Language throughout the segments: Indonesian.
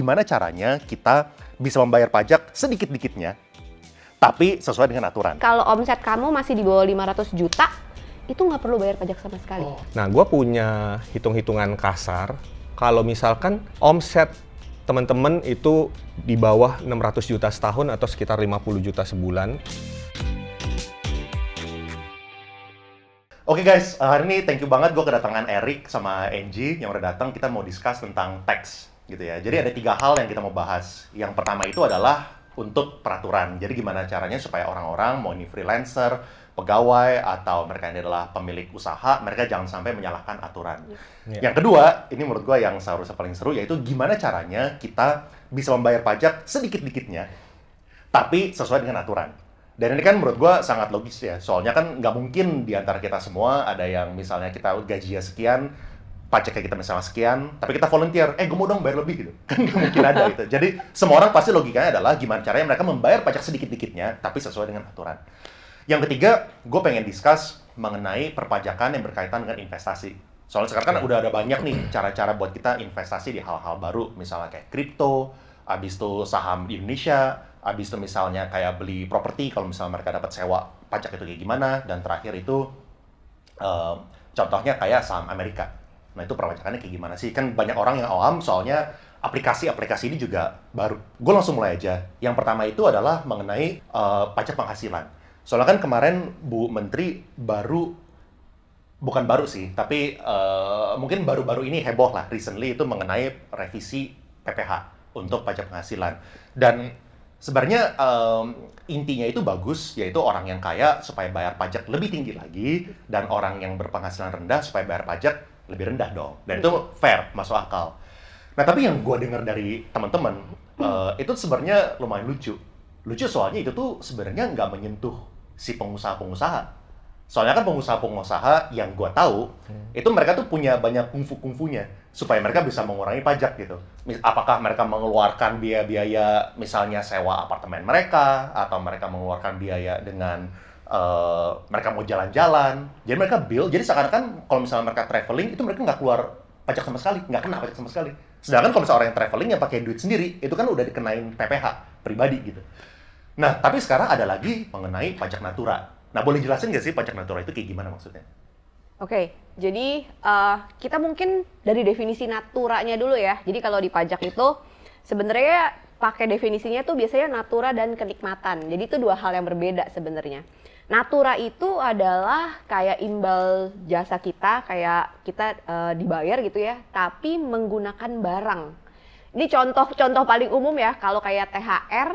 gimana caranya kita bisa membayar pajak sedikit-dikitnya, tapi sesuai dengan aturan. Kalau omset kamu masih di bawah 500 juta, itu nggak perlu bayar pajak sama sekali. Nah, gue punya hitung-hitungan kasar. Kalau misalkan omset teman-teman itu di bawah 600 juta setahun atau sekitar 50 juta sebulan. Oke guys, hari ini thank you banget gue kedatangan Eric sama Angie yang udah datang. Kita mau discuss tentang tax gitu ya. Jadi ada 3 hal yang kita mau bahas. Yang pertama itu adalah untuk peraturan. Jadi gimana caranya supaya orang-orang, mau ini freelancer, pegawai, atau mereka ini adalah pemilik usaha, mereka jangan sampai menyalahkan aturan. Yang kedua, ini menurut gue yang seharusnya paling seru, yaitu gimana caranya kita bisa membayar pajak sedikit-dikitnya, tapi sesuai dengan aturan. Dan ini kan menurut gue sangat logis ya, soalnya kan nggak mungkin di antara kita semua ada yang misalnya kita gajinya sekian, pajaknya kita misalnya sekian, tapi kita volunteer, gue mau dong bayar lebih gitu. Kan nggak mungkin ada gitu. Jadi semua orang pasti logikanya adalah gimana caranya mereka membayar pajak sedikit-dikitnya, tapi sesuai dengan aturan. Yang ketiga, gue pengen discuss mengenai perpajakan yang berkaitan dengan investasi. Soalnya sekarang kan udah ada banyak nih cara-cara buat kita investasi di hal-hal baru, misalnya kayak kripto, abis itu saham di Indonesia, abis itu misalnya kayak beli properti, kalau misalnya mereka dapat sewa, pajak itu kayak gimana, dan terakhir itu contohnya kayak saham Amerika. Nah itu perpajakannya kayak gimana sih? Kan banyak orang yang awam, soalnya aplikasi-aplikasi ini juga baru. Gue langsung mulai aja. Yang pertama itu adalah mengenai pajak penghasilan. Soalnya kan kemarin Bu Menteri bukan baru sih, tapi mungkin baru-baru ini heboh lah, recently itu mengenai revisi PPh untuk pajak penghasilan. Dan sebenarnya intinya itu bagus, yaitu orang yang kaya supaya bayar pajak lebih tinggi lagi, dan orang yang berpenghasilan rendah supaya bayar pajak lebih rendah dong. Dan itu fair, masuk akal. Nah tapi yang gue dengar dari teman-teman, itu sebenarnya lumayan lucu. Lucu soalnya itu tuh sebenarnya nggak menyentuh si pengusaha-pengusaha. Soalnya kan pengusaha-pengusaha yang gue tahu, itu mereka tuh punya banyak kungfu-kungfunya supaya mereka bisa mengurangi pajak gitu. Apakah mereka mengeluarkan biaya-biaya misalnya sewa apartemen mereka, atau mereka mengeluarkan biaya dengan mereka mau jalan-jalan. Jadi mereka bill, jadi seakan-akan kalau misalnya mereka traveling, itu mereka nggak keluar pajak sama sekali, nggak kena pajak sama sekali. Sedangkan kalau misalnya orang yang traveling yang pakai duit sendiri, itu kan udah dikenain PPh pribadi gitu. Nah, tapi sekarang ada lagi mengenai pajak natura. Nah, boleh jelasin nggak sih pajak natura itu kayak gimana maksudnya? Oke, jadi kita mungkin dari definisi naturanya dulu ya. Jadi kalau di pajak itu sebenarnya pakai definisinya tuh biasanya natura dan kenikmatan. Jadi itu 2 hal yang berbeda sebenarnya. Natura itu adalah kayak imbal jasa kita, kayak kita dibayar gitu ya, tapi menggunakan barang. Ini contoh paling umum ya, kalau kayak THR,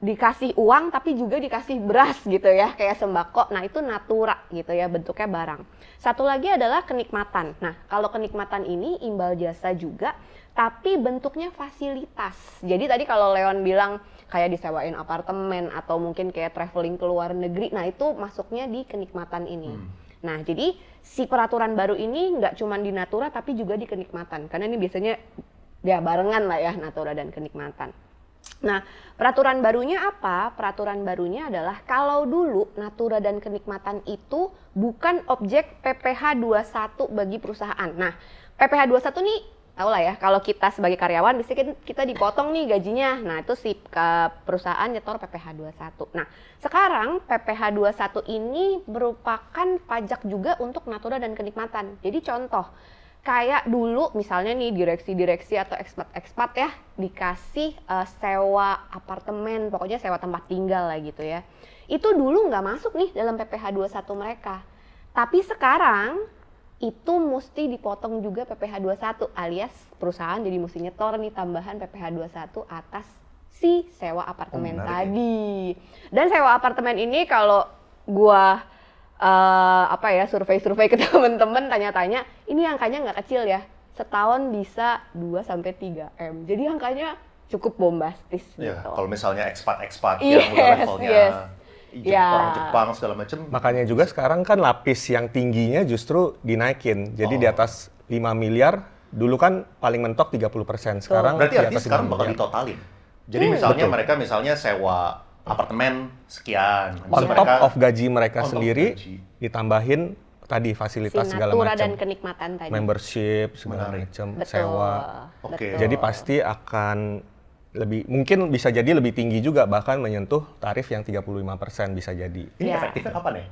dikasih uang tapi juga dikasih beras gitu ya, kayak sembako. Nah itu natura gitu ya, bentuknya barang. Satu lagi adalah kenikmatan. Nah kalau kenikmatan ini imbal jasa juga, tapi bentuknya fasilitas. Jadi tadi kalau Leon bilang kayak disewain apartemen atau mungkin kayak traveling ke luar negeri, nah itu masuknya di kenikmatan ini. Nah jadi si peraturan baru ini nggak cuma di natura tapi juga di kenikmatan, karena ini biasanya ya barengan lah ya, natura dan kenikmatan. Nah, peraturan barunya apa? Peraturan barunya adalah kalau dulu natura dan kenikmatan itu bukan objek PPh 21 bagi perusahaan. Nah, PPh 21 nih tahu lah ya, kalau kita sebagai karyawan biasanya kita dipotong nih gajinya. Nah, itu si perusahaan nyetor PPh 21. Nah, sekarang PPh 21 ini merupakan pajak juga untuk natura dan kenikmatan. Jadi contoh, kayak dulu misalnya nih direksi-direksi atau ekspat-ekspat ya dikasih sewa apartemen, pokoknya sewa tempat tinggal lah gitu ya. Itu dulu nggak masuk nih dalam PPh 21 mereka. Tapi sekarang itu mesti dipotong juga PPh 21, alias perusahaan jadi mesti nyetor nih tambahan PPh 21 atas si sewa apartemen tadi. Dan sewa apartemen ini kalau gua survei-survei ke temen-temen, tanya-tanya, ini angkanya nggak kecil ya, setahun bisa 2-3 M. Jadi angkanya cukup bombastis Ya, gitu. kalau misalnya ekspat-ekspat yang udah levelnya Jepang segala macam. Makanya juga sekarang kan lapis yang tingginya justru dinaikin. Jadi di atas 5 miliar, dulu kan paling mentok 30%. Sekarang berarti di artinya atas sekarang 5 bakal miliar. ditotalin. Jadi misalnya betul. mereka sewa apartemen sekian. On Terus top of gaji mereka on top sendiri, gaji. ditambahin tadi Si fasilitas segala natura dan macam, kenikmatan tadi. membership segala Menarik. macam, Betul. sewa. Oke. Betul. Jadi pasti akan mungkin bisa jadi lebih tinggi juga, bahkan menyentuh tarif yang 35% bisa jadi. Ini Ya. efektifnya kapan ya?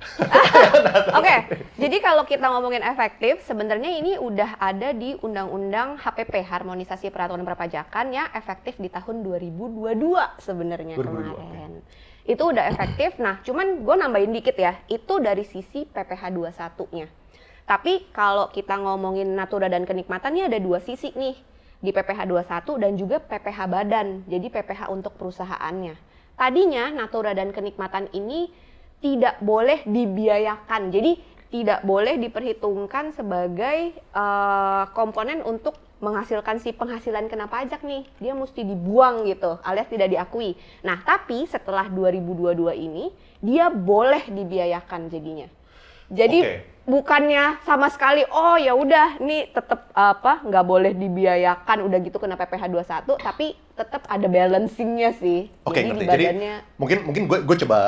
Oke, jadi kalau kita ngomongin efektif, sebenarnya ini udah ada di Undang-Undang HPP, Harmonisasi Peraturan Perpajakan, yang efektif di tahun 2022 sebenarnya 2022, kemarin. Itu udah efektif. Nah, cuman gue nambahin dikit ya, itu dari sisi PPh 21-nya. Tapi kalau kita ngomongin natura dan kenikmatannya ada dua sisi nih, di PPh 21 dan juga PPh badan, jadi PPh untuk perusahaannya. Tadinya natura dan kenikmatan ini tidak boleh dibiayakan, jadi tidak boleh diperhitungkan sebagai komponen untuk menghasilkan si penghasilan kena pajak nih, dia mesti dibuang gitu, alias tidak diakui. Nah, tapi setelah 2022 ini, dia boleh dibiayakan jadinya. Jadi Oke. bukannya sama sekali, oh ya udah, ini tetap nggak boleh dibiayakan, udah gitu kena PPh 21, tapi tetap ada balancingnya sih. Oke, Jadi ngerti. di badannya, Mungkin gue coba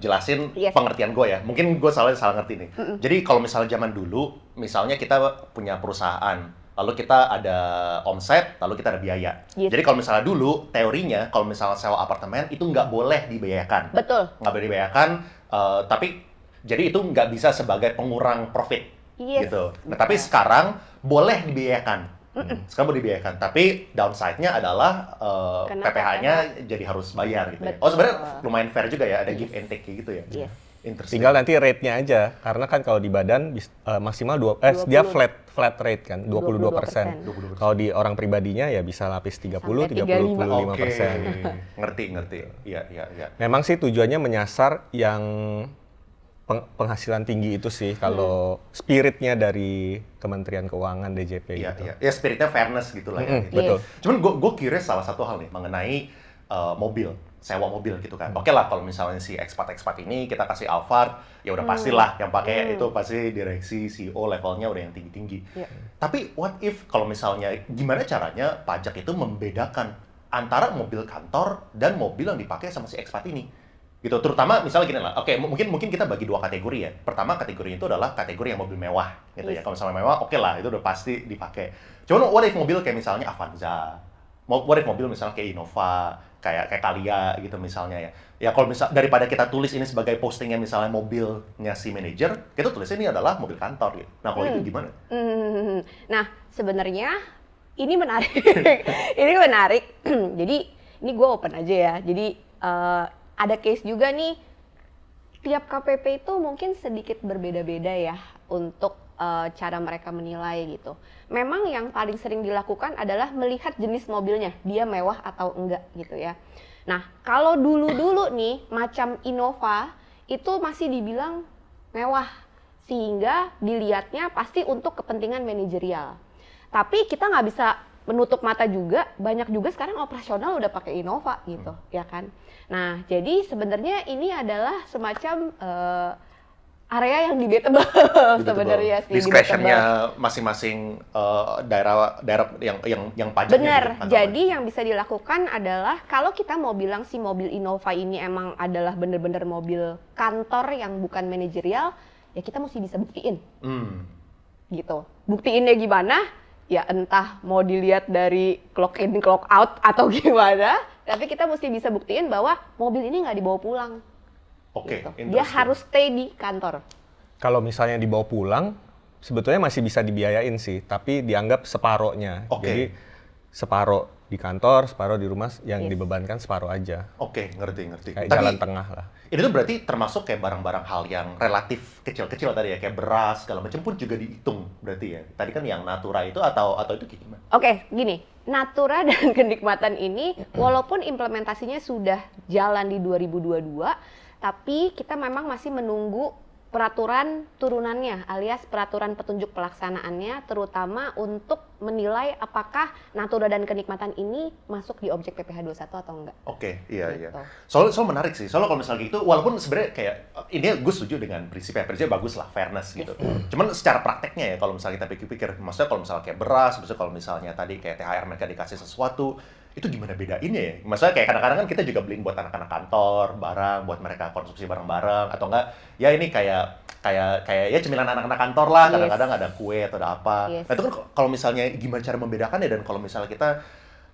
jelasin Yes. pengertian gue ya. Mungkin gue salah ngerti nih. Jadi kalau misalnya zaman dulu, misalnya kita punya perusahaan, lalu kita ada omset, lalu kita ada biaya. Yes. Jadi kalau misalnya dulu, teorinya kalau misalnya sewa apartemen itu nggak boleh dibiayakan. betul. Nggak boleh dibiayakan, tapi jadi itu nggak bisa sebagai pengurang profit. Yes, Gitu. Nah, betul. tapi sekarang boleh dibiayakan. Sekarang boleh dibiayakan, tapi downside-nya adalah Kena PPh-nya jadi harus bayar gitu ya. Betul. Oh, sebenarnya lumayan fair juga ya, ada give and take kayak gitu ya. Yes. Interesting. Tinggal nanti rate-nya aja, karena kan kalau di badan maksimal dia 20. flat rate kan, 22%. 22%. Kalau di orang pribadinya ya bisa lapis 30, Sampai 35%. Oke, ngerti. Iya. Memang sih tujuannya menyasar yang penghasilan tinggi itu sih, kalau spiritnya dari Kementerian Keuangan, DJP Iya, gitu. iya. Ya spiritnya fairness gitu lah ya. Mm-mm, betul. Cuman gue curious salah satu hal nih mengenai mobil, sewa mobil gitu kan. Oke lah kalau misalnya si expat ini kita kasih Alphard, ya udah pastilah yang pakai itu pasti direksi CEO levelnya udah yang tinggi-tinggi. Iya. Tapi what if kalau misalnya gimana caranya pajak itu membedakan antara mobil kantor dan mobil yang dipakai sama si expat ini? Gitu, terutama misalnya gini lah, oke mungkin kita bagi dua kategori ya. Pertama kategori itu adalah kategori yang mobil mewah gitu ya. Yes. Kalau misalnya mewah, oke lah itu udah pasti dipakai. Cuman what if mobil kayak misalnya Avanza, what if mobil misalnya kayak Innova, kayak Kalia gitu misalnya ya. Ya kalau misal daripada kita tulis ini sebagai postingnya misalnya mobilnya si manajer, kita tulisnya ini adalah mobil kantor gitu. Nah kalau itu gimana? Nah, sebenarnya ini menarik. Ini menarik. Jadi, ini gue open aja ya. Jadi, ada case juga nih, tiap KPP itu mungkin sedikit berbeda-beda ya untuk cara mereka menilai gitu. Memang yang paling sering dilakukan adalah melihat jenis mobilnya, dia mewah atau enggak gitu ya. Nah, kalau dulu-dulu nih, macam Innova, itu masih dibilang mewah, sehingga dilihatnya pasti untuk kepentingan manajerial. Tapi kita nggak bisa menutup mata juga, banyak juga sekarang operasional udah pakai Innova gitu, ya kan. Nah, jadi sebenarnya ini adalah semacam area yang debatable sebenarnya sih. Discretionnya masing-masing daerah yang pajaknya. Benar. gitu, Jadi yang bisa dilakukan adalah kalau kita mau bilang si mobil Innova ini emang adalah bener-bener mobil kantor yang bukan manajerial, ya kita mesti bisa buktiin. Gitu. Buktiinnya gimana? Ya entah mau dilihat dari clock in, clock out atau gimana, tapi kita mesti bisa buktiin bahwa mobil ini nggak dibawa pulang. Oke, Gitu. Dia interesting. harus stay di kantor. Kalau misalnya dibawa pulang, sebetulnya masih bisa dibiayain sih, tapi dianggap separohnya. Oke. Jadi separoh di kantor, separoh di rumah, yang Yes. dibebankan separoh aja. Oke, ngerti. Kayak Tapi jalan tengah lah. ini tuh berarti termasuk kayak barang-barang hal yang relatif kecil-kecil tadi ya, kayak beras segala macam pun juga dihitung berarti ya. Tadi kan yang natura itu atau itu kayak gimana? Oke, gini, natura dan kenikmatan ini walaupun implementasinya sudah jalan di 2022, tapi kita memang masih menunggu peraturan turunannya alias peraturan petunjuk pelaksanaannya, terutama untuk menilai apakah natura dan kenikmatan ini masuk di objek PPh 21 atau enggak. Oke, iya. Gitu. Soalnya menarik sih. Soalnya kalau misalnya gitu, walaupun sebenarnya kayak ini gue setuju dengan prinsipnya bagus lah, fairness gitu. Cuman secara prakteknya ya, kalau misalnya kita pikir-pikir, maksudnya kalau misalnya kayak beras, maksudnya kalau misalnya tadi kayak THR mereka dikasih sesuatu, itu gimana bedainnya ya? Maksudnya kayak kadang-kadang kan kita juga beliin buat anak-anak kantor, barang, buat mereka konsumsi bareng-bareng, atau enggak, ya ini kayak ya cemilan anak-anak kantor lah, Yes. kadang-kadang ada kue atau ada apa. Yes. Nah itu kan kalau misalnya gimana cara membedakannya, dan kalau misalnya kita,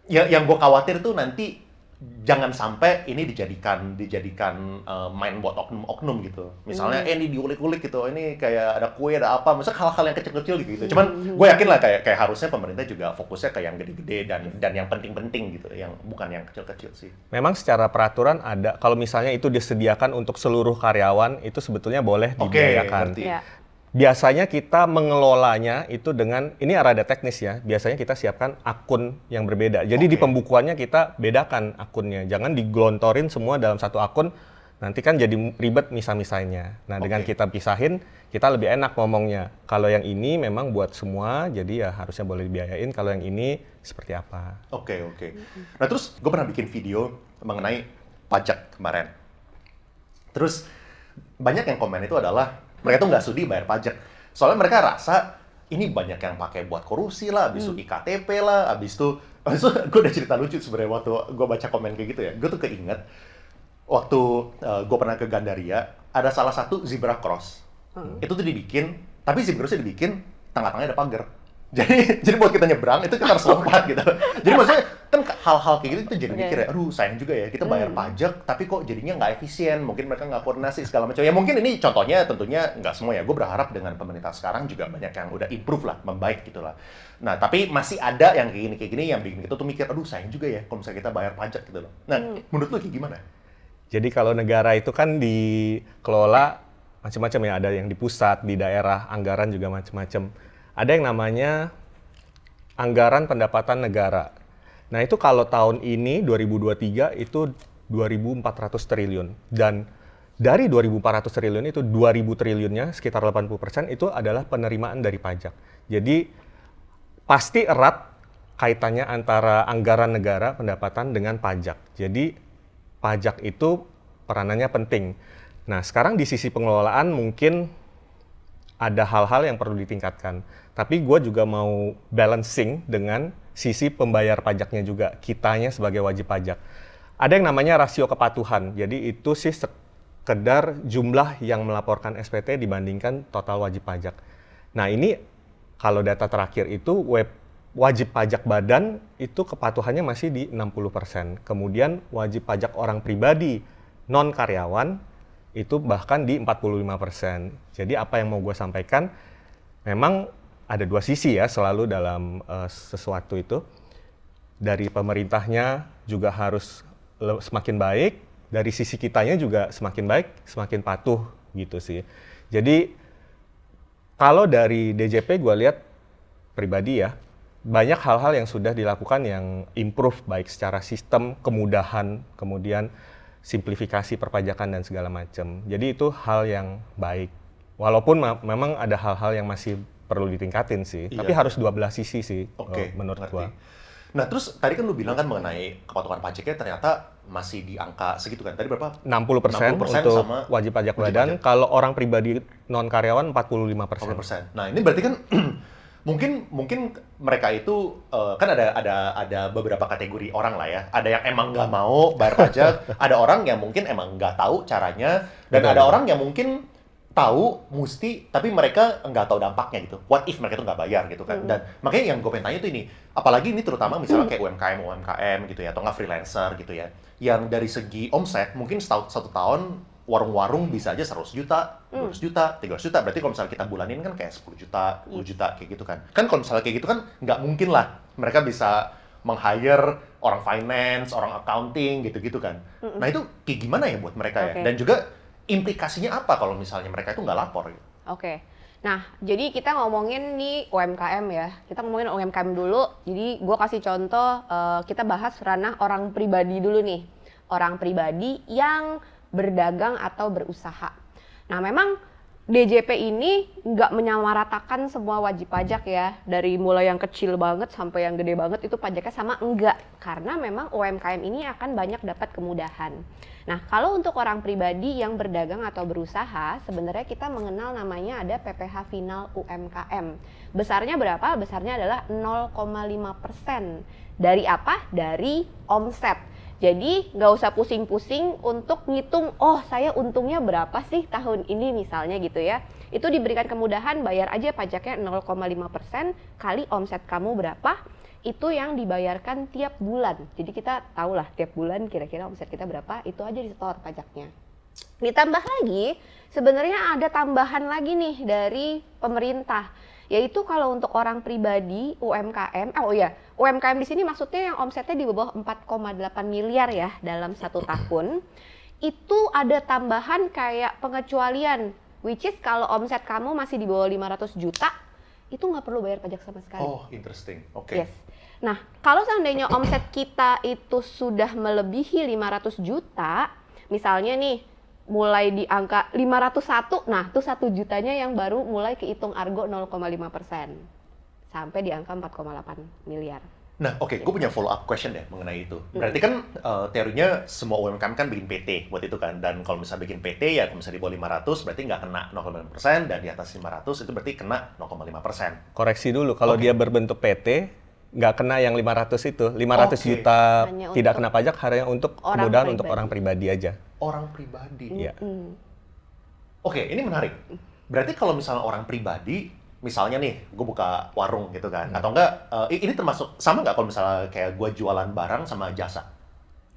ya yang gue khawatir tuh nanti jangan sampai ini dijadikan main buat oknum-oknum gitu. Misalnya ini diulik-ulik gitu, ini kayak ada kue, ada apa, misalnya hal-hal yang kecil-kecil gitu. Cuman gue yakin lah kayak harusnya pemerintah juga fokusnya ke yang gede-gede dan yang penting-penting gitu, yang bukan yang kecil-kecil sih. Memang secara peraturan ada, kalau misalnya itu disediakan untuk seluruh karyawan, itu sebetulnya boleh Oke, dibiayakan. ngerti. Ya. Biasanya kita mengelolanya itu dengan, ini rada teknis ya, biasanya kita siapkan akun yang berbeda. Jadi di Oke. pembukuannya kita bedakan akunnya, jangan digelontorin semua dalam satu akun, nanti kan jadi ribet misah-misahnya. Nah dengan Oke. kita pisahin, kita lebih enak ngomongnya. Kalau yang ini memang buat semua, jadi ya harusnya boleh dibiayain, kalau yang ini seperti apa. Oke. Nah terus gue pernah bikin video mengenai pajak kemarin. Terus banyak yang komen itu adalah mereka tuh nggak sudi bayar pajak. Soalnya mereka rasa ini banyak yang pakai buat korupsi lah, habis itu IKTP lah, habis itu gue udah cerita lucu sebenarnya waktu gue baca komen kayak gitu ya. Gue tuh keinget waktu gue pernah ke Gandaria, ada salah satu zebra cross. Itu tuh dibikin, tapi zebra crossnya dibikin tengah-tengahnya ada pagar. Jadi buat kita nyebrang itu kita harus lompat gitu. Jadi maksudnya kan hal-hal kayak gitu itu jadi Oke. mikir ya, aduh sayang juga ya kita bayar pajak tapi kok jadinya nggak efisien, mungkin mereka nggak koordinasi segala macam. Ya mungkin ini contohnya, tentunya nggak semua ya. Gue berharap dengan pemerintah sekarang juga banyak yang udah improve lah, membaik gitu lah. Nah tapi masih ada yang kayak gini yang bikin kita tuh mikir, aduh sayang juga ya kalau misalnya kita bayar pajak gitu loh. Nah menurut lo kayak gimana? Jadi kalau negara itu kan dikelola macam-macam ya, ada yang di pusat, di daerah, anggaran juga macam-macam. Ada yang namanya anggaran pendapatan negara. Nah itu kalau tahun ini 2023 itu 2.400 triliun, dan dari 2.400 triliun itu 2.000 triliunnya sekitar 80% itu adalah penerimaan dari pajak. Jadi pasti erat kaitannya antara anggaran negara pendapatan dengan pajak. Jadi pajak itu peranannya penting. Nah sekarang di sisi pengelolaan mungkin ada hal-hal yang perlu ditingkatkan. Tapi gue juga mau balancing dengan sisi pembayar pajaknya juga, kitanya sebagai wajib pajak. Ada yang namanya rasio kepatuhan. Jadi itu sih sekedar jumlah yang melaporkan SPT dibandingkan total wajib pajak. Nah ini kalau data terakhir itu wajib pajak badan itu kepatuhannya masih di 60%. Kemudian wajib pajak orang pribadi non karyawan itu bahkan di 45%. Jadi apa yang mau gue sampaikan, memang ada dua sisi ya selalu dalam sesuatu itu. Dari pemerintahnya juga harus semakin baik, dari sisi kitanya juga semakin baik, semakin patuh gitu sih. Jadi kalau dari DJP gue lihat pribadi ya, banyak hal-hal yang sudah dilakukan yang improve baik secara sistem, kemudahan, kemudian simplifikasi perpajakan dan segala macam. Jadi itu hal yang baik. Walaupun memang ada hal-hal yang masih perlu ditingkatin sih. Iya, Tapi harus dua belah sisi sih menurut ngerti. gua. Nah terus tadi kan lu bilang kan mengenai kepatuhan pajaknya ternyata masih di angka segitu kan? Tadi berapa? 60% 60% untuk sama wajib pajak wajib badan. pajak. Kalau orang pribadi non karyawan 45%. 80%. Nah ini berarti kan mungkin mereka itu kan ada beberapa kategori orang lah ya. Ada yang emang nggak mau bayar pajak, ada orang yang mungkin emang nggak tahu caranya, dan Benar. ada orang yang mungkin tahu mesti tapi mereka nggak tahu dampaknya gitu. What if mereka tuh nggak bayar gitu kan? Dan makanya yang gue pengen tanya tuh ini, apalagi ini terutama misalnya kayak UMKM gitu ya, atau nggak freelancer gitu ya, yang dari segi omset mungkin satu tahun warung-warung bisa aja 100 juta, 200 juta, 300 juta. Berarti kalau misalnya kita bulanin kan kayak 10 juta, 10 juta kayak gitu kan. Kan kalau misalnya kayak gitu kan nggak mungkin lah mereka bisa meng-hire orang finance, orang accounting gitu-gitu kan. Nah itu kayak gimana ya buat mereka ya? Oke. Dan juga implikasinya apa kalau misalnya mereka itu nggak lapor gitu? Oke. Nah, jadi kita ngomongin nih UMKM ya. Kita ngomongin UMKM dulu. Jadi gue kasih contoh, kita bahas ranah orang pribadi dulu nih. Orang pribadi yang berdagang atau berusaha. Nah, memang DJP ini nggak menyamaratakan semua wajib pajak ya. Dari mulai yang kecil banget sampai yang gede banget itu pajaknya sama, enggak. Karena memang UMKM ini akan banyak dapat kemudahan. Nah, kalau untuk orang pribadi yang berdagang atau berusaha, sebenarnya kita mengenal namanya ada PPh final UMKM. Besarnya berapa? Besarnya adalah 0,5% Dari apa? Dari omset. Jadi nggak usah pusing-pusing untuk ngitung, oh saya untungnya berapa sih tahun ini misalnya gitu ya. Itu diberikan kemudahan, bayar aja pajaknya 0,5% kali omset kamu berapa, itu yang dibayarkan tiap bulan. Jadi kita tahulah tiap bulan kira-kira omset kita berapa, itu aja di-store pajaknya. Ditambah lagi, sebenarnya ada tambahan lagi nih dari pemerintah. Yaitu kalau untuk orang pribadi, UMKM, UMKM di sini maksudnya yang omsetnya di bawah 4,8 miliar ya dalam 1 tahun, itu ada tambahan kayak pengecualian, which is kalau omset kamu masih di bawah 500 juta, itu nggak perlu bayar pajak sama sekali. Oh, interesting. Oke. Yes. Nah, kalau seandainya omset kita itu sudah melebihi 500 juta, misalnya nih, mulai di angka 501, nah itu 1 jutanya yang baru mulai kehitung argo 0,5%. Sampai di angka 4,8 miliar. Nah, oke, gue punya follow up question ya mengenai itu. Berarti kan teorinya semua UMKM kan bikin PT buat itu kan. Dan kalau misalnya bikin PT ya kalau misalnya di bawah 500 berarti nggak kena 0,5%, dan di atas 500 itu berarti kena 0,5%. Koreksi dulu, kalau Oke. dia berbentuk PT, nggak kena yang 500 itu. 500 Oke. juta Hanya tidak untuk kena pajak, hanya untuk orang kemudahan untuk pribadi. orang pribadi aja. Orang pribadi. Iya. Oke, ini menarik. Berarti kalau misalnya orang pribadi, misalnya nih, gue buka warung gitu kan, atau enggak, ini termasuk, sama nggak kalau misalnya kayak gue jualan barang sama jasa?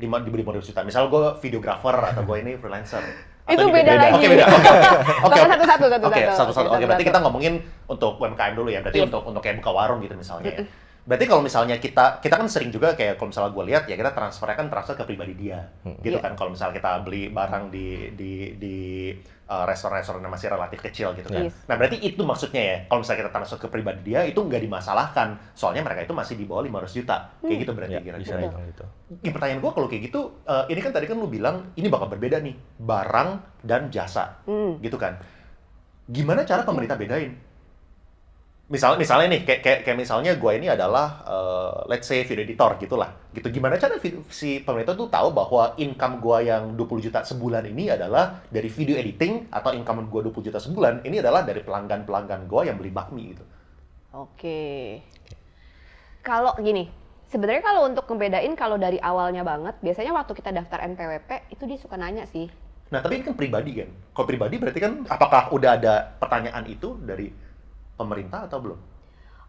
Diberi modal juta. Misalnya gue videographer atau gue ini freelancer. Itu Atau ini beda lagi. Oke, beda. Oke, Bahkan satu-satu. Oke, satu-satu. Oke, berarti satu-satu. kita ngomongin untuk UMKM dulu ya. Berarti Yes. untuk kayak buka warung gitu misalnya ya. Berarti kalau misalnya kita kan sering juga kayak kalau misalnya gue lihat ya kita transfer ke pribadi dia, gitu Iya. kan. Kalau misalnya kita beli barang di restoran-restoran yang masih relatif kecil gitu kan. Yes. Nah berarti itu maksudnya ya. Kalau misalnya kita transfer ke pribadi dia itu nggak dimasalahkan. Soalnya mereka itu masih di bawah 500 juta, kayak gitu berarti Ya, bisa kira-kira. dibilang gitu. Pertanyaan gue kalau kayak gitu, ini kan tadi kan lu bilang ini bakal berbeda nih, barang dan jasa, gitu kan. Gimana cara pemerintah bedain? Misalnya nih, kayak misalnya gue ini adalah, let's say video editor gitulah, gitu. Gimana cara si pemerintah tuh tahu bahwa income gue yang 20 juta sebulan ini adalah dari video editing, atau income gue 20 juta sebulan ini adalah dari pelanggan-pelanggan gue yang beli bakmi gitu. Oke. Kalau gini, sebenarnya kalau untuk ngebedain kalau dari awalnya banget, biasanya waktu kita daftar NPWP itu dia suka nanya sih. Nah tapi ini kan pribadi kan. Kalau pribadi berarti kan apakah udah ada pertanyaan itu dari pemerintah atau belum?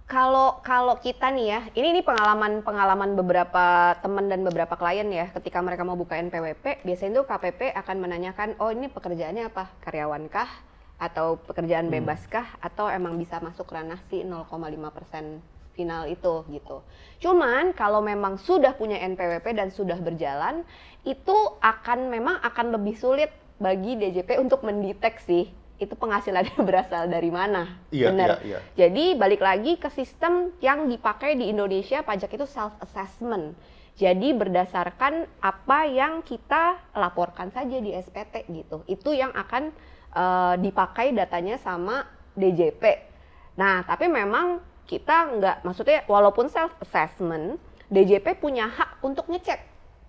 Kalau kita nih ya, ini pengalaman beberapa teman dan beberapa klien ya, ketika mereka mau buka NPWP, biasanya tuh KPP akan menanyakan, oh ini pekerjaannya apa? Karyawankah? Atau pekerjaan bebaskah? Atau emang bisa masuk ranah si 0,5% final itu gitu. Cuman kalau memang sudah punya NPWP dan sudah berjalan, itu memang akan lebih sulit bagi DJP untuk mendeteksi itu penghasilannya berasal dari mana. Iya, Bener. iya. Jadi balik lagi ke sistem yang dipakai di Indonesia, pajak itu self-assessment. Jadi berdasarkan apa yang kita laporkan saja di SPT gitu. Itu yang akan dipakai datanya sama DJP. Nah, tapi memang kita maksudnya walaupun self-assessment, DJP punya hak untuk ngecek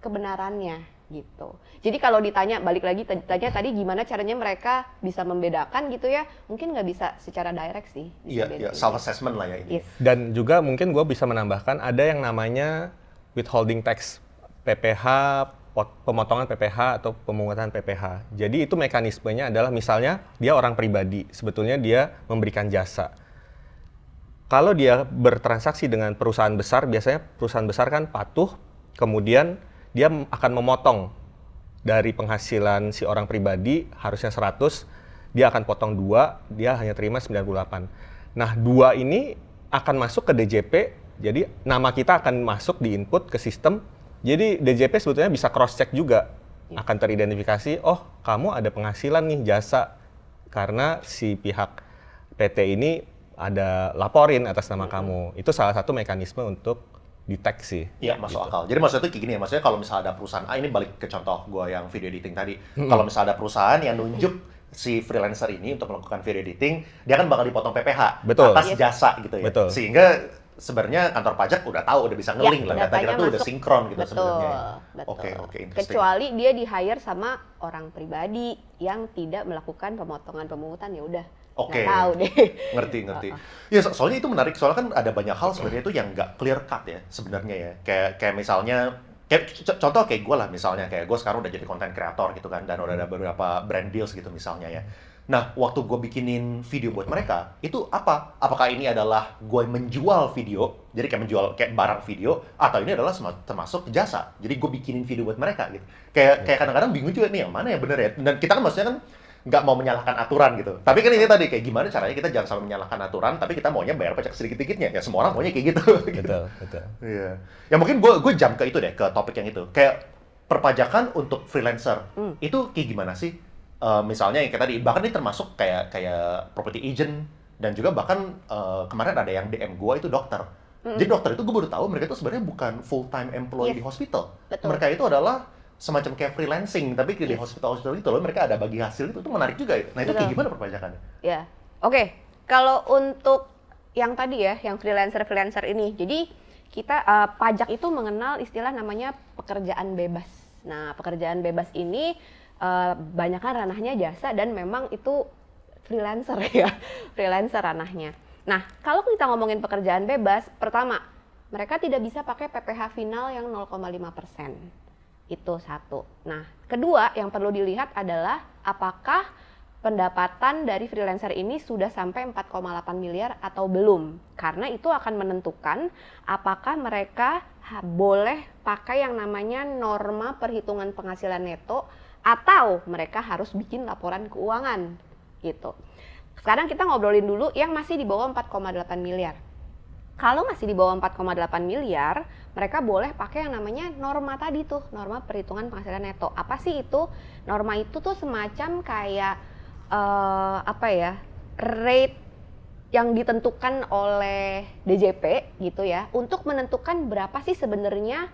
kebenarannya gitu. Jadi kalau ditanya, balik lagi tanya tadi gimana caranya mereka bisa membedakan gitu ya, mungkin nggak bisa secara direct sih. Iya, self-assessment lah ya ini. Yes. Dan juga mungkin gue bisa menambahkan ada yang namanya withholding tax, PPH, pemotongan PPH atau pemungutan PPH. Jadi itu mekanismenya adalah misalnya dia orang pribadi, sebetulnya dia memberikan jasa. Kalau dia bertransaksi dengan perusahaan besar, biasanya perusahaan besar kan patuh, kemudian dia akan memotong dari penghasilan si orang pribadi, harusnya 100, dia akan potong 2, dia hanya terima 98. Nah, 2 ini akan masuk ke DJP, jadi nama kita akan masuk di input ke sistem, jadi DJP sebetulnya bisa cross-check juga, akan teridentifikasi, oh kamu ada penghasilan nih jasa, karena si pihak PT ini ada laporin atas nama kamu. Itu salah satu mekanisme untuk deteksi. Iya, masuk gitu. akal. Jadi maksudnya tuh kayak gini ya, maksudnya kalau misalnya ada perusahaan, ini balik ke contoh gue yang video editing tadi. Kalau misalnya ada perusahaan yang nunjuk si freelancer ini untuk melakukan video editing, dia kan bakal dipotong PPH Betul. atas Yes. jasa gitu ya. Betul. Sehingga sebenarnya kantor pajak udah tahu, udah bisa ngeling lah, data kita datanya tuh udah masuk. sinkron gitu Betul, sebenarnya. betul. Oke, interesting. Kecuali dia di hire sama orang pribadi yang tidak melakukan pemotongan pemungutan, ya udah Oke. Nggak tahu deh. Ngerti. Ya soalnya itu menarik, soalnya kan ada banyak hal sebenarnya itu yang nggak clear cut ya sebenarnya ya. Kayak misalnya, contoh kayak gue lah misalnya, kayak gue sekarang udah jadi content creator gitu kan, dan udah ada beberapa brand deals gitu misalnya ya. Nah, waktu gue bikinin video buat mereka, itu apa? Apakah ini adalah gue menjual video, jadi kayak menjual kayak barang video, atau ini adalah termasuk jasa? Jadi gue bikinin video buat mereka gitu. Kayak kadang-kadang bingung juga nih yang mana yang bener ya. Dan kita kan maksudnya kan nggak mau menyalahkan aturan gitu. Tapi kan ini tadi, kayak gimana caranya kita jangan sampai menyalahkan aturan, tapi kita maunya bayar pajak sedikit-sedikitnya. Ya semua orang maunya kayak gitu. Betul. Iya. Ya mungkin gue jump ke itu deh, ke topik yang itu. Kayak perpajakan untuk freelancer. Itu kayak gimana sih? Misalnya yang kayak tadi, bahkan ini termasuk kayak property agent, dan juga bahkan kemarin ada yang DM gue itu dokter. Jadi dokter itu gue baru tahu mereka itu sebenarnya bukan full time employee di hospital. Betul. Mereka itu adalah semacam kayak freelancing, tapi di hospital itu loh mereka ada bagi hasil itu menarik juga. Nah itu kayak gimana perpajakannya? Ya, oke. Kalau untuk yang tadi ya, yang freelancer ini, jadi kita pajak itu mengenal istilah namanya pekerjaan bebas. Nah, pekerjaan bebas ini banyakkan ranahnya jasa, dan memang itu freelancer ya, freelancer ranahnya. Nah, kalau kita ngomongin pekerjaan bebas, pertama, mereka tidak bisa pakai PPh final yang 0,5%. Itu satu. Nah, kedua yang perlu dilihat adalah apakah pendapatan dari freelancer ini sudah sampai 4,8 miliar atau belum. Karena itu akan menentukan apakah mereka boleh pakai yang namanya norma perhitungan penghasilan neto, atau mereka harus bikin laporan keuangan gitu. Sekarang kita ngobrolin dulu yang masih di bawah 4,8 miliar. Kalau masih di bawah 4,8 miliar, mereka boleh pakai yang namanya norma tadi tuh, norma perhitungan penghasilan neto. Apa sih itu? Norma itu tuh semacam kayak rate yang ditentukan oleh DJP gitu ya, untuk menentukan berapa sih sebenarnya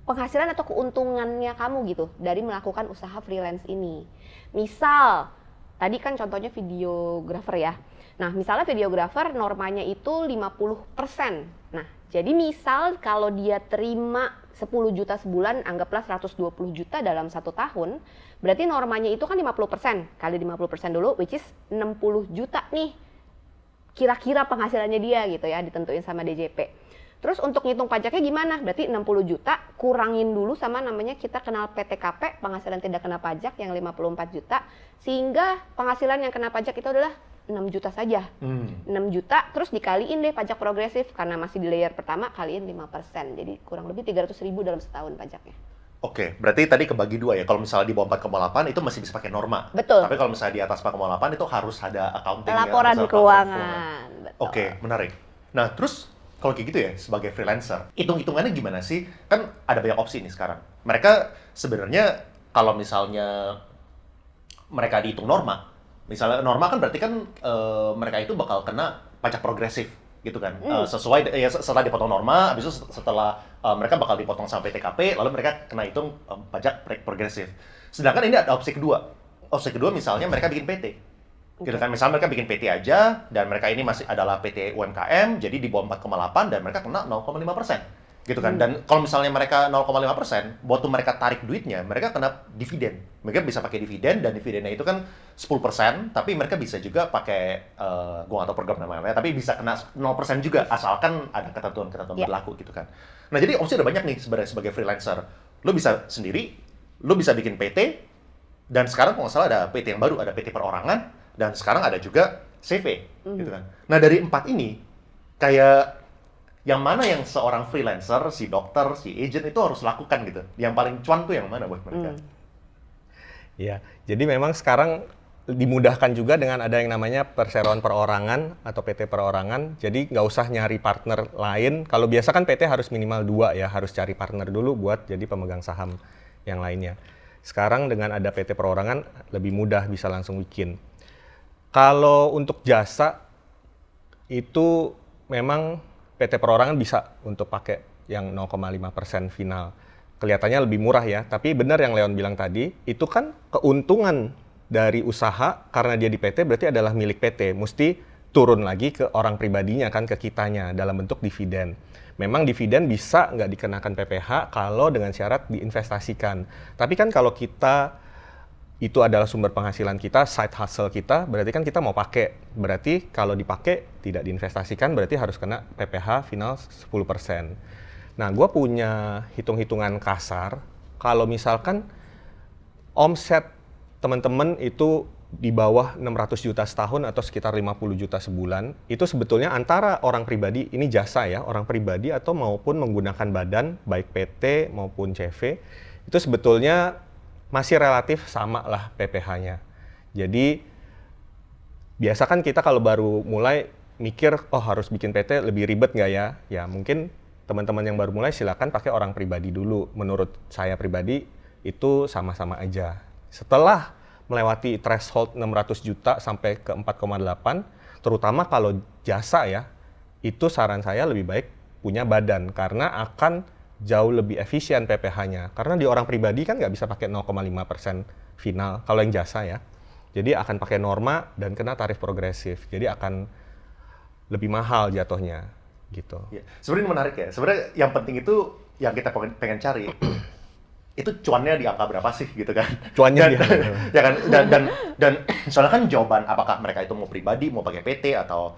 penghasilan atau keuntungannya kamu gitu dari melakukan usaha freelance ini. Misal, tadi kan contohnya videographer ya. Nah, misalnya videographer normanya itu 50%. Nah, jadi misal kalau dia terima 10 juta sebulan, anggaplah 120 juta dalam 1 tahun, berarti normanya itu kan 50%. Kali 50% dulu, which is 60 juta nih. Kira-kira penghasilannya dia gitu ya, ditentuin sama DJP. Terus untuk ngitung pajaknya gimana? Berarti 60 juta kurangin dulu sama namanya kita kenal PTKP, penghasilan tidak kena pajak yang 54 juta. Sehingga penghasilan yang kena pajak itu adalah 6 juta saja. 6 juta terus dikaliin deh pajak progresif, karena masih di layer pertama kaliin 5%. Jadi kurang lebih 300 ribu dalam setahun pajaknya. Oke, berarti tadi kebagi dua ya. Kalau misalnya di bawah 4,8 itu masih bisa pakai norma. Betul. Tapi kalau misalnya di atas 4,8 itu harus ada accounting. Laporan keuangan. Betul. Oke, menarik. Nah, terus kalau kayak gitu ya, sebagai freelancer, hitung-hitungannya gimana sih? Kan ada banyak opsi nih sekarang. Mereka sebenarnya kalau misalnya mereka dihitung norma, misalnya norma kan berarti kan mereka itu bakal kena pajak progresif gitu kan. Sesuai ya, setelah dipotong norma, habis itu setelah mereka bakal dipotong sampai TKP, lalu mereka kena hitung pajak progresif. Sedangkan ini ada opsi kedua. Opsi kedua misalnya mereka bikin PT. Gitu kan, misalnya mereka bikin PT aja, dan mereka ini masih adalah PT UMKM, jadi di bawah 4,8 dan mereka kena 0,5%. Gitu kan, dan kalau misalnya mereka 0,5%, waktu mereka tarik duitnya, mereka kena dividen. Mereka bisa pakai dividen, dan dividennya itu kan 10%, tapi mereka bisa juga pakai, gue nggak tahu program namanya, tapi bisa kena 0% juga, asalkan ada ketentuan-ketentuan berlaku gitu kan. Nah, jadi opsi ada banyak nih sebenarnya sebagai freelancer. Lo bisa sendiri, lo bisa bikin PT, dan sekarang kalau nggak salah ada PT yang baru, ada PT perorangan, dan sekarang ada juga CV, gitu kan. Nah, dari 4 ini, kayak yang mana yang seorang freelancer, si dokter, si agent itu harus lakukan gitu? Yang paling cuan tuh yang mana buat mereka? Ya, jadi memang sekarang dimudahkan juga dengan ada yang namanya perseroan perorangan atau PT perorangan. Jadi nggak usah nyari partner lain. Kalau biasa kan PT harus minimal 2 ya, harus cari partner dulu buat jadi pemegang saham yang lainnya. Sekarang dengan ada PT perorangan lebih mudah, bisa langsung bikin. Kalau untuk jasa itu memang PT perorangan bisa untuk pakai yang 0,5% final. Kelihatannya lebih murah ya, tapi benar yang Leon bilang tadi, itu kan keuntungan dari usaha karena dia di PT berarti adalah milik PT, mesti turun lagi ke orang pribadinya kan, ke kitanya dalam bentuk dividen. Memang dividen bisa nggak dikenakan PPh kalau dengan syarat diinvestasikan. Tapi kan kalau kita itu adalah sumber penghasilan kita, side hustle kita, berarti kan kita mau pakai. Berarti kalau dipakai, tidak diinvestasikan, berarti harus kena PPh final 10%. Nah, gue punya hitung-hitungan kasar, kalau misalkan omset teman-teman itu di bawah 600 juta setahun atau sekitar 50 juta sebulan, itu sebetulnya antara orang pribadi, ini jasa ya, orang pribadi atau maupun menggunakan badan, baik PT maupun CV, itu sebetulnya masih relatif sama lah PPh-nya. Jadi biasa kan kita kalau baru mulai mikir, oh harus bikin PT lebih ribet nggak ya? Ya mungkin teman-teman yang baru mulai silakan pakai orang pribadi dulu. Menurut saya pribadi itu sama-sama aja. Setelah melewati threshold 600 juta sampai ke 4,8, terutama kalau jasa ya, itu saran saya lebih baik punya badan karena akan jauh lebih efisien PPh-nya. Karena di orang pribadi kan nggak bisa pakai 0,5% final, kalau yang jasa ya. Jadi akan pakai norma dan kena tarif progresif. Jadi akan lebih mahal jatuhnya, gitu. Ya. Sebenarnya ini menarik ya. Sebenarnya yang penting itu, yang kita pengen cari, itu cuannya di angka berapa sih gitu kan? Cuannya dan, ya kan? Dan soalnya kan jawaban apakah mereka itu mau pribadi, mau pakai PT atau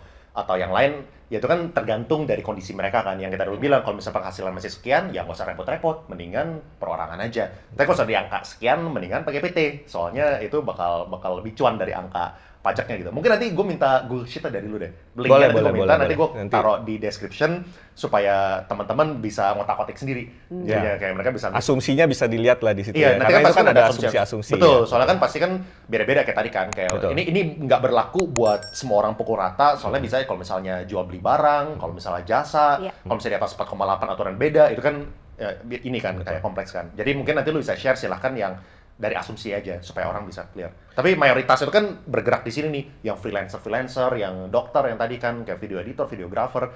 yang lain, ya itu kan tergantung dari kondisi mereka kan. Yang kita dulu bilang, kalau misalnya penghasilan masih sekian, ya nggak usah repot-repot, mendingan perorangan aja. Tapi kalau sudah di angka sekian, mendingan pakai PT. Soalnya itu bakal lebih cuan dari angka pajaknya gitu. Mungkin nanti gue minta Google Sheet dari lu deh. Linknya nanti gue minta, nanti gue taruh di description supaya teman-teman bisa ngotak-ngotik sendiri. Jadi ya, kayak mereka bisa asumsinya bisa dilihat lah di situ. Iya, ya. nanti Karena kan pasti itu ada asumsi-asumsi. Betul, ya. soalnya kan pasti kan beda-beda kayak tadi kan. Kayak ini nggak berlaku buat semua orang pukul rata. Soalnya bisa kalau misalnya jual beli barang, kalau misalnya jasa, kalau misalnya di atas 4,8 aturan beda, itu kan ya, ini kan kayak kompleks kan. Jadi mungkin nanti lu bisa share, silahkan yang dari asumsi aja supaya orang bisa clear. Tapi mayoritas itu kan bergerak di sini nih, yang freelancer, yang dokter, yang tadi kan kayak video editor, videographer,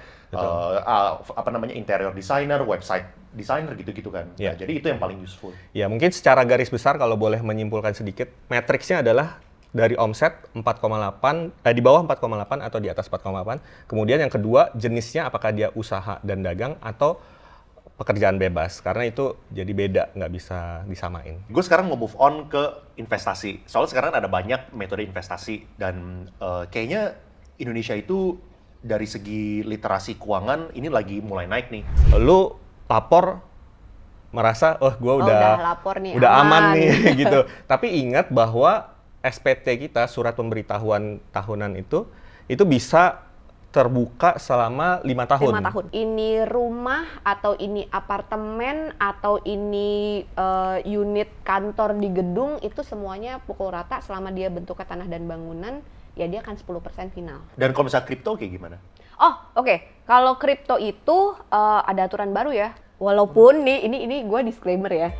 interior designer, website designer gitu-gitu kan. Nah, jadi itu yang paling useful. Ya mungkin secara garis besar kalau boleh menyimpulkan sedikit, matriksnya adalah dari omset 4,8 di bawah 4,8 atau di atas 4,8. Kemudian yang kedua, jenisnya apakah dia usaha dan dagang atau pekerjaan bebas, karena itu jadi beda, nggak bisa disamain. Gue sekarang mau move on ke investasi. Soalnya sekarang ada banyak metode investasi dan kayaknya Indonesia itu dari segi literasi keuangan ini lagi mulai naik nih. Lu lapor merasa, gue udah lapor nih, udah aman nih gitu. Tapi ingat bahwa SPT kita, surat pemberitahuan tahunan itu bisa terbuka selama 5 tahun. 5 tahun. Ini rumah atau ini apartemen atau ini unit kantor di gedung, itu semuanya pukul rata selama dia bentuknya tanah dan bangunan, ya dia akan 10% final. Dan kalau misalnya kripto kayak gimana? Oh, oke. Kalau kripto itu ada aturan baru ya. Walaupun nih ini gue disclaimer ya.